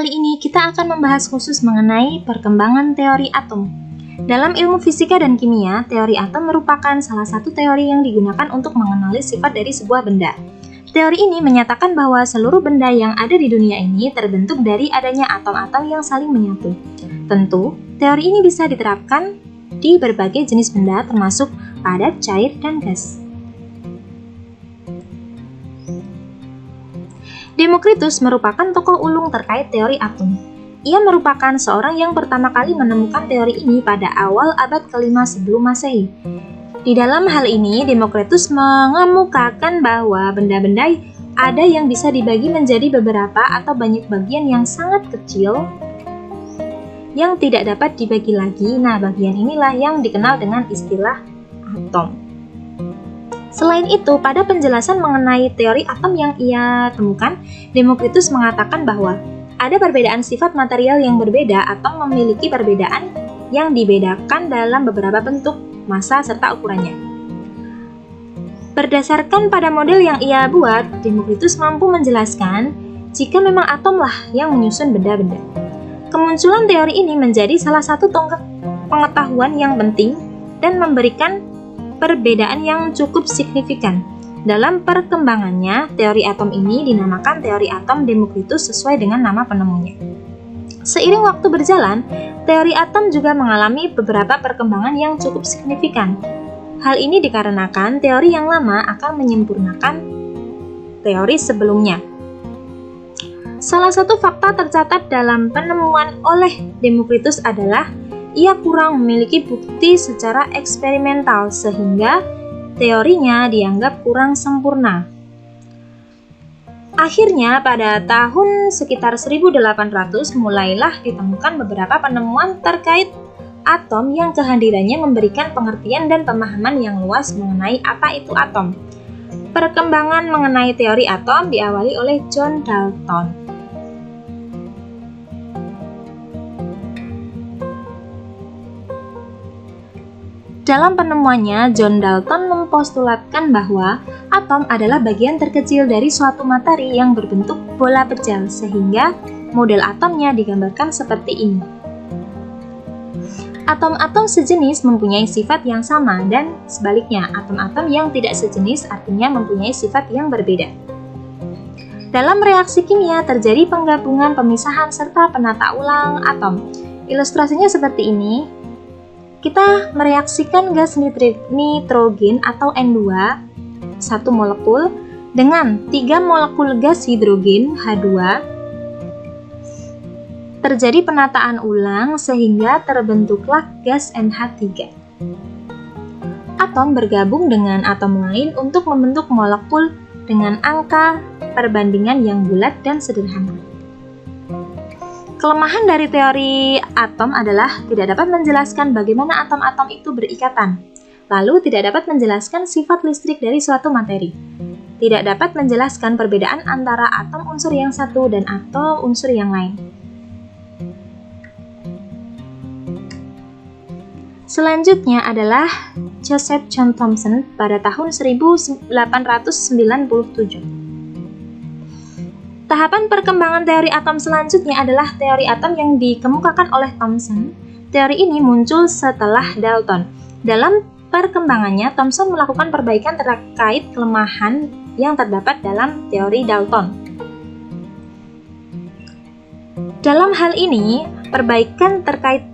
kali ini kita akan membahas khusus mengenai perkembangan teori atom. Dalam ilmu fisika dan kimia, teori atom merupakan salah satu teori yang digunakan untuk mengenali sifat dari sebuah benda. Teori ini menyatakan bahwa seluruh benda yang ada di dunia ini terbentuk dari adanya atom-atom yang saling menyatu. Tentu, teori ini bisa diterapkan di berbagai jenis benda termasuk padat, cair, dan gas. Demokritus merupakan tokoh ulung terkait teori atom. Ia merupakan seorang yang pertama kali menemukan teori ini pada awal abad ke-5 sebelum Masehi. Di dalam hal ini, Demokritus mengemukakan bahwa benda-benda ada yang bisa dibagi menjadi beberapa atau banyak bagian yang sangat kecil yang tidak dapat dibagi lagi. Nah, bagian inilah yang dikenal dengan istilah atom. Selain itu, pada penjelasan mengenai teori atom yang ia temukan, Demokritus mengatakan bahwa ada perbedaan sifat material yang berbeda atau memiliki perbedaan yang dibedakan dalam beberapa bentuk, massa, serta ukurannya. Berdasarkan pada model yang ia buat, Demokritus mampu menjelaskan jika memang atomlah yang menyusun benda-benda. Kemunculan teori ini menjadi salah satu tonggak pengetahuan yang penting dan memberikan perbedaan yang cukup signifikan. Dalam perkembangannya, teori atom ini dinamakan teori atom Demokritus sesuai dengan nama penemunya. Seiring waktu berjalan, teori atom juga mengalami beberapa perkembangan yang cukup signifikan. Hal ini dikarenakan teori yang lama akan menyempurnakan teori sebelumnya. Salah satu fakta tercatat dalam penemuan oleh Demokritus adalah ia kurang memiliki bukti secara eksperimental sehingga teorinya dianggap kurang sempurna. Akhirnya pada tahun sekitar 1800 mulailah ditemukan beberapa penemuan terkait atom yang kehadirannya memberikan pengertian dan pemahaman yang luas mengenai apa itu atom. Perkembangan mengenai teori atom diawali oleh John Dalton. Dalam penemuannya, John Dalton mempostulatkan bahwa atom adalah bagian terkecil dari suatu materi yang berbentuk bola pejal, sehingga model atomnya digambarkan seperti ini. Atom-atom sejenis mempunyai sifat yang sama dan sebaliknya, atom-atom yang tidak sejenis artinya mempunyai sifat yang berbeda. Dalam reaksi kimia terjadi penggabungan, pemisahan, serta penata ulang atom. Ilustrasinya seperti ini. Kita mereaksikan gas nitrogen atau N2, satu molekul, dengan 3 molekul gas hidrogen, H2. Terjadi penataan ulang sehingga terbentuklah gas NH3. Atom bergabung dengan atom lain untuk membentuk molekul dengan angka perbandingan yang bulat dan sederhana. Kelemahan dari teori atom adalah tidak dapat menjelaskan bagaimana atom-atom itu berikatan, lalu tidak dapat menjelaskan sifat listrik dari suatu materi, tidak dapat menjelaskan perbedaan antara atom unsur yang satu dan atom unsur yang lain. Selanjutnya adalah Joseph John Thomson pada tahun 1897. Tahapan perkembangan teori atom selanjutnya adalah teori atom yang dikemukakan oleh Thomson. Teori ini muncul setelah Dalton. Dalam perkembangannya, Thomson melakukan perbaikan terkait kelemahan yang terdapat dalam teori Dalton. Dalam hal ini, perbaikan terkait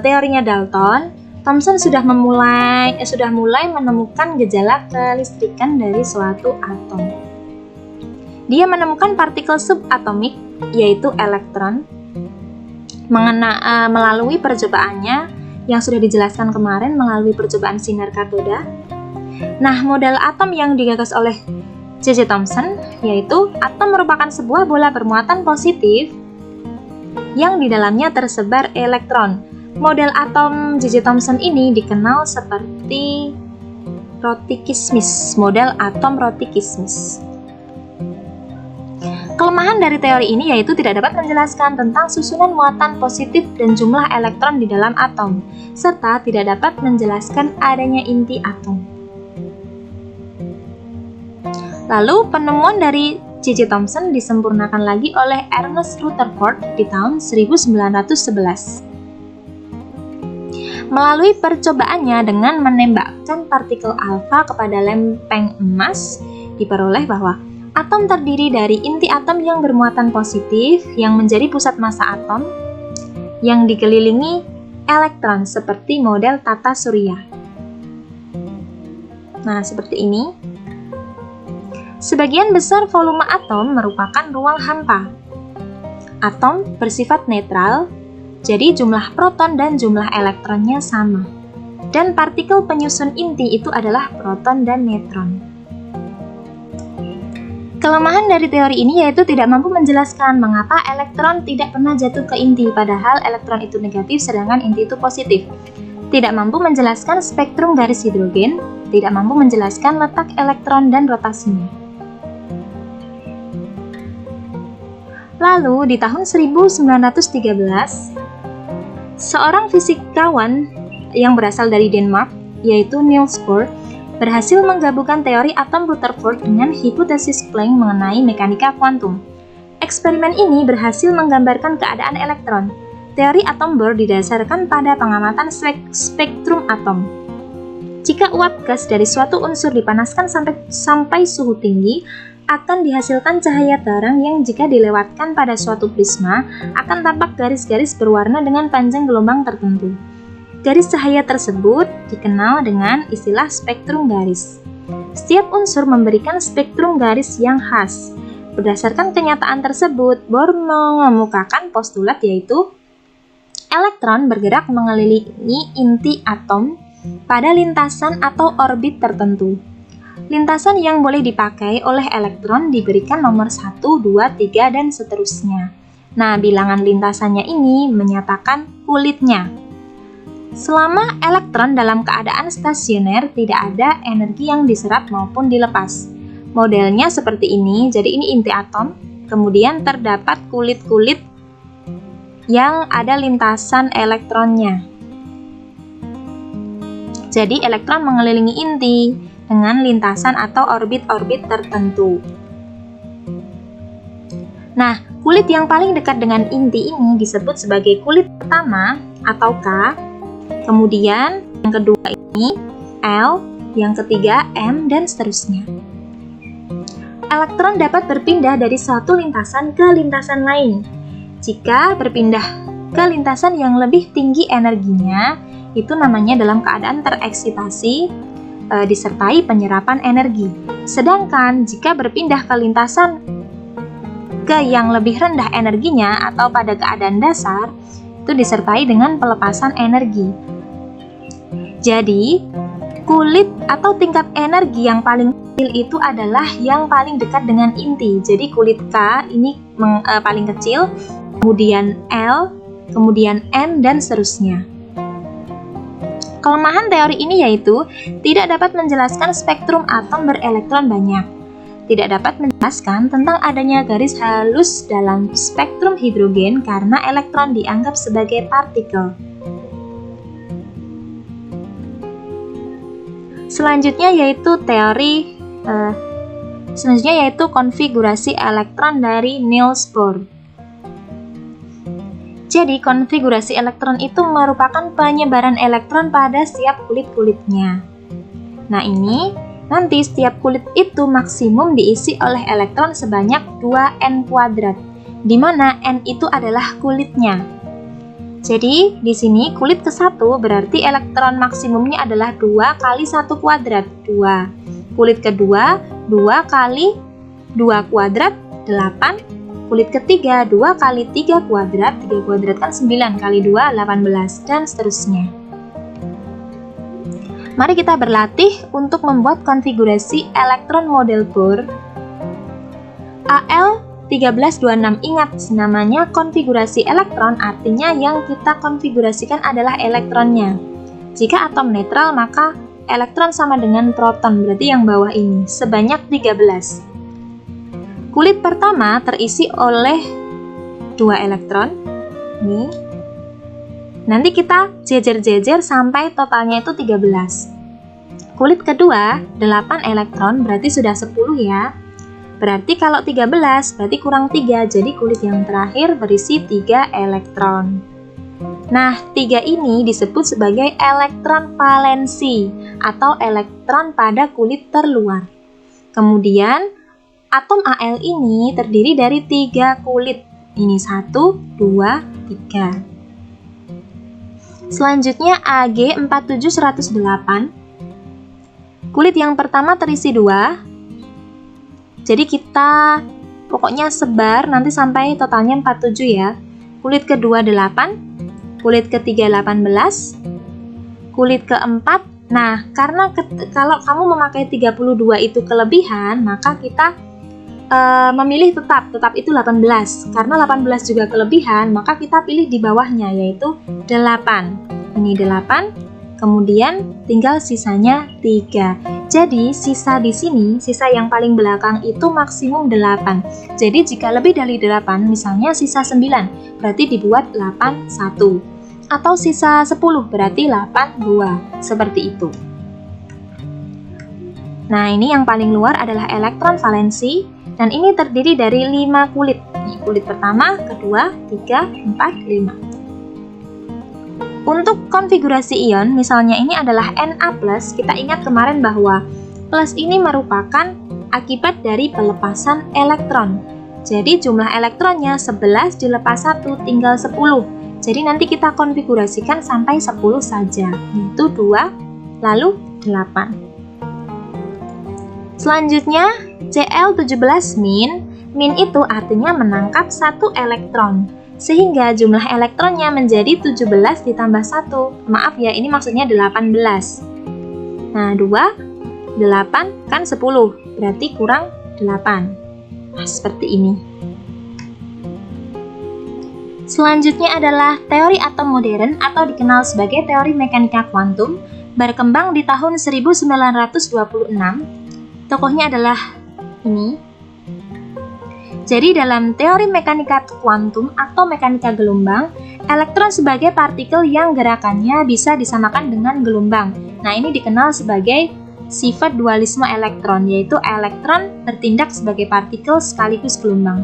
teorinya Dalton, Thomson sudah mulai menemukan gejala kelistrikan dari suatu atom. Dia menemukan partikel subatomik, yaitu elektron, melalui percobaannya yang sudah dijelaskan kemarin melalui percobaan sinar katoda. Nah, model atom yang digagas oleh J.J. Thomson, yaitu atom merupakan sebuah bola bermuatan positif yang di dalamnya tersebar elektron. Model atom J.J. Thomson ini dikenal seperti roti kismis, model atom roti kismis. Kelemahan dari teori ini yaitu tidak dapat menjelaskan tentang susunan muatan positif dan jumlah elektron di dalam atom, serta tidak dapat menjelaskan adanya inti atom. Lalu penemuan dari J.J. Thomson disempurnakan lagi oleh Ernest Rutherford di tahun 1911. Melalui percobaannya dengan menembakkan partikel alfa kepada lempeng emas, diperoleh bahwa atom terdiri dari inti atom yang bermuatan positif yang menjadi pusat massa atom yang dikelilingi elektron seperti model tata surya. Nah, seperti ini. Sebagian besar volume atom merupakan ruang hampa. Atom bersifat netral, jadi jumlah proton dan jumlah elektronnya sama. Dan partikel penyusun inti itu adalah proton dan neutron. Kelemahan dari teori ini yaitu tidak mampu menjelaskan mengapa elektron tidak pernah jatuh ke inti, padahal elektron itu negatif sedangkan inti itu positif. Tidak mampu menjelaskan spektrum garis hidrogen, tidak mampu menjelaskan letak elektron dan rotasinya. Lalu, di tahun 1913, seorang fisikawan yang berasal dari Denmark, yaitu Niels Bohr, berhasil menggabungkan teori atom Rutherford dengan hipotesis Planck mengenai mekanika kuantum. Eksperimen ini berhasil menggambarkan keadaan elektron. Teori atom Bohr didasarkan pada pengamatan spektrum atom. Jika uap gas dari suatu unsur dipanaskan sampai suhu tinggi, akan dihasilkan cahaya terang yang jika dilewatkan pada suatu prisma akan tampak garis-garis berwarna dengan panjang gelombang tertentu. Garis cahaya tersebut dikenal dengan istilah spektrum garis. Setiap unsur memberikan spektrum garis yang khas. Berdasarkan kenyataan tersebut, Bohr mengemukakan postulat yaitu elektron bergerak mengelilingi inti atom pada lintasan atau orbit tertentu. Lintasan yang boleh dipakai oleh elektron diberikan nomor 1, 2, 3, dan seterusnya. Nah, bilangan lintasannya ini menyatakan kulitnya. Selama elektron dalam keadaan stasioner, tidak ada energi yang diserap maupun dilepas. Modelnya seperti ini, jadi ini inti atom, kemudian terdapat kulit-kulit yang ada lintasan elektronnya. Jadi elektron mengelilingi inti dengan lintasan atau orbit-orbit tertentu. Nah, kulit yang paling dekat dengan inti ini disebut sebagai kulit pertama atau K, kemudian yang kedua ini L, yang ketiga M, dan seterusnya. Elektron dapat berpindah dari suatu lintasan ke lintasan lain. Jika berpindah ke lintasan yang lebih tinggi energinya, itu namanya dalam keadaan tereksitasi, disertai penyerapan energi. Sedangkan jika berpindah ke lintasan ke yang lebih rendah energinya atau pada keadaan dasar, itu disertai dengan pelepasan energi. Jadi, kulit atau tingkat energi yang paling kecil itu adalah yang paling dekat dengan inti. Jadi kulit K ini paling kecil, kemudian L, kemudian M, dan seterusnya. Kelemahan teori ini yaitu tidak dapat menjelaskan spektrum atom berelektron banyak. Tidak dapat menjelaskan tentang adanya garis halus dalam spektrum hidrogen karena elektron dianggap sebagai partikel. Selanjutnya yaitu konfigurasi elektron dari Niels Bohr. Jadi, konfigurasi elektron itu merupakan penyebaran elektron pada setiap kulit-kulitnya. Nah, ini nanti setiap kulit itu maksimum diisi oleh elektron sebanyak 2n kuadrat, di mana n itu adalah kulitnya. Jadi, di sini kulit ke-1 berarti elektron maksimumnya adalah 2 kali 1 kuadrat, 2. Kulit kedua, 2 kali 2 kuadrat, 8. Kulit ketiga 2 kali 3 kuadrat, 3 kuadrat kan 9 kali 2, 18, dan seterusnya. Mari kita berlatih untuk membuat konfigurasi elektron model Bohr. AL1326, ingat namanya konfigurasi elektron, artinya yang kita konfigurasikan adalah elektronnya. Jika atom netral maka elektron sama dengan proton, berarti yang bawah ini, sebanyak 13. Kulit pertama terisi oleh 2 elektron. Nih. Nanti kita jejer-jejer sampai totalnya itu 13. Kulit kedua 8 elektron, berarti sudah 10 ya. Berarti kalau 13 berarti kurang 3, jadi kulit yang terakhir berisi 3 elektron. Nah, 3 ini disebut sebagai elektron valensi atau elektron pada kulit terluar. Kemudian, atom Al ini terdiri dari 3 kulit. Ini 1, 2, 3. Selanjutnya Ag4708. Kulit yang pertama terisi 2. Jadi kita pokoknya sebar nanti sampai totalnya 47 ya. Kulit kedua 8, kulit ketiga 18, kulit keempat. Nah, karena kalau kamu memakai 32 itu kelebihan, maka kita memilih tetap itu 18. Karena 18 juga kelebihan, maka kita pilih di bawahnya yaitu 8. Ini 8, kemudian tinggal sisanya 3. Jadi sisa di sini, sisa yang paling belakang itu maksimum 8. Jadi jika lebih dari 8, misalnya sisa 9, berarti dibuat 81. Atau sisa 10, berarti 82. Seperti itu. Nah, ini yang paling luar adalah elektron valensi, dan ini terdiri dari 5 kulit. Ini kulit pertama, kedua, 3, 4, 5. Untuk konfigurasi ion, misalnya ini adalah Na+, kita ingat kemarin bahwa plus ini merupakan akibat dari pelepasan elektron. Jadi jumlah elektronnya 11 dilepas 1 tinggal 10. Jadi nanti kita konfigurasikan sampai 10 saja, yaitu 2, lalu 8. Selanjutnya, Cl17-, min itu artinya menangkap 1 elektron. Sehingga jumlah elektronnya menjadi 17 ditambah 1. Maaf ya, ini maksudnya 18. Nah, 2, 8 kan 10, berarti kurang 8. Nah, seperti ini. Selanjutnya adalah teori atom modern atau dikenal sebagai teori mekanika kuantum, berkembang di tahun 1926. Tokohnya adalah ini. Jadi dalam teori mekanika kuantum atau mekanika gelombang, elektron sebagai partikel yang gerakannya bisa disamakan dengan gelombang. Nah, ini dikenal sebagai sifat dualisme elektron, yaitu elektron bertindak sebagai partikel sekaligus gelombang.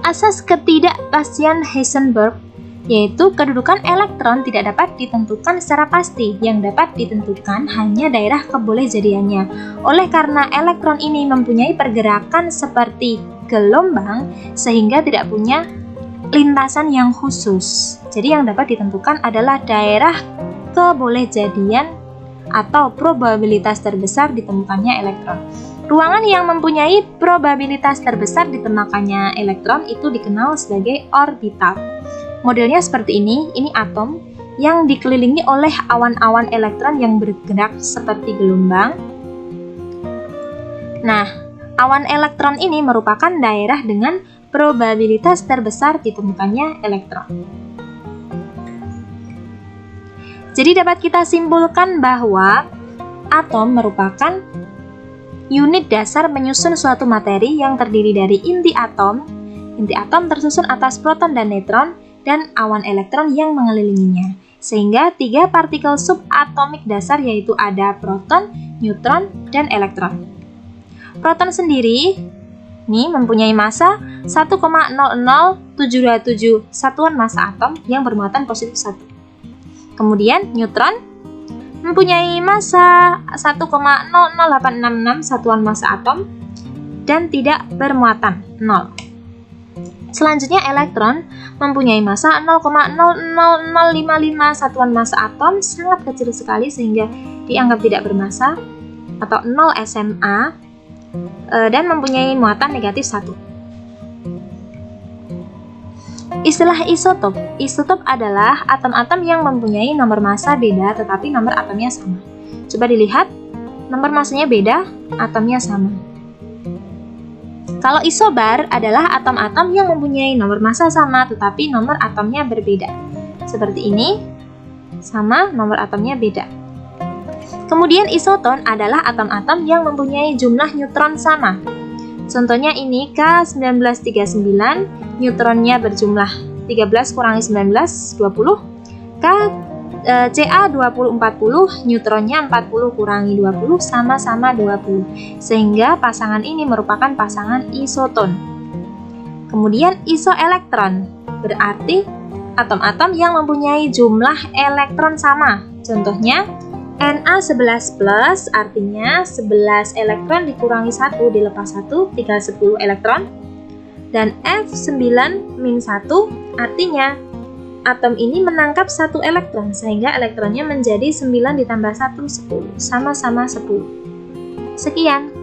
Asas ketidakpastian Heisenberg, yaitu kedudukan elektron tidak dapat ditentukan secara pasti, yang dapat ditentukan hanya daerah kebolehjadiannya. Oleh karena elektron ini mempunyai pergerakan seperti gelombang, sehingga tidak punya lintasan yang khusus. Jadi yang dapat ditentukan adalah daerah kebolehjadian atau probabilitas terbesar ditemukannya elektron. Ruangan yang mempunyai probabilitas terbesar ditemukannya elektron itu dikenal sebagai orbital. Modelnya seperti ini atom yang dikelilingi oleh awan-awan elektron yang bergerak seperti gelombang. Nah, awan elektron ini merupakan daerah dengan probabilitas terbesar ditemukannya elektron. Jadi dapat kita simpulkan bahwa atom merupakan unit dasar menyusun suatu materi yang terdiri dari inti atom. Inti atom tersusun atas proton dan neutron, dan awan elektron yang mengelilinginya. Sehingga 3 partikel subatomik dasar yaitu ada proton, neutron, dan elektron. Proton sendiri ini mempunyai massa 1,00727 satuan massa atom yang bermuatan positif 1. Kemudian neutron mempunyai massa 1,00866 satuan massa atom dan tidak bermuatan 0. Selanjutnya elektron mempunyai massa 0,00055 satuan massa atom, sangat kecil sekali sehingga dianggap tidak bermassa atau 0 SMA, dan mempunyai muatan negatif 1. Istilah isotop. Isotop adalah atom-atom yang mempunyai nomor massa beda tetapi nomor atomnya sama. Coba dilihat, nomor massanya beda, atomnya sama. Kalau isobar adalah atom-atom yang mempunyai nomor massa sama tetapi nomor atomnya berbeda. Seperti ini, sama nomor atomnya beda. Kemudian isoton adalah atom-atom yang mempunyai jumlah neutron sama. Contohnya ini K1939, neutronnya berjumlah 13 kurangi 19, 20. Ca2040, neutronnya 40 kurangi 20 sama-sama 20. Sehingga pasangan ini merupakan pasangan isoton. Kemudian isoelektron, berarti atom-atom yang mempunyai jumlah elektron sama. Contohnya Na11+, artinya 11 elektron dikurangi 1 dilepas 1, tinggal 10 elektron. Dan F9-1, artinya atom ini menangkap 1 elektron, sehingga elektronnya menjadi 9 ditambah 1, 10, sama-sama 10. Sekian.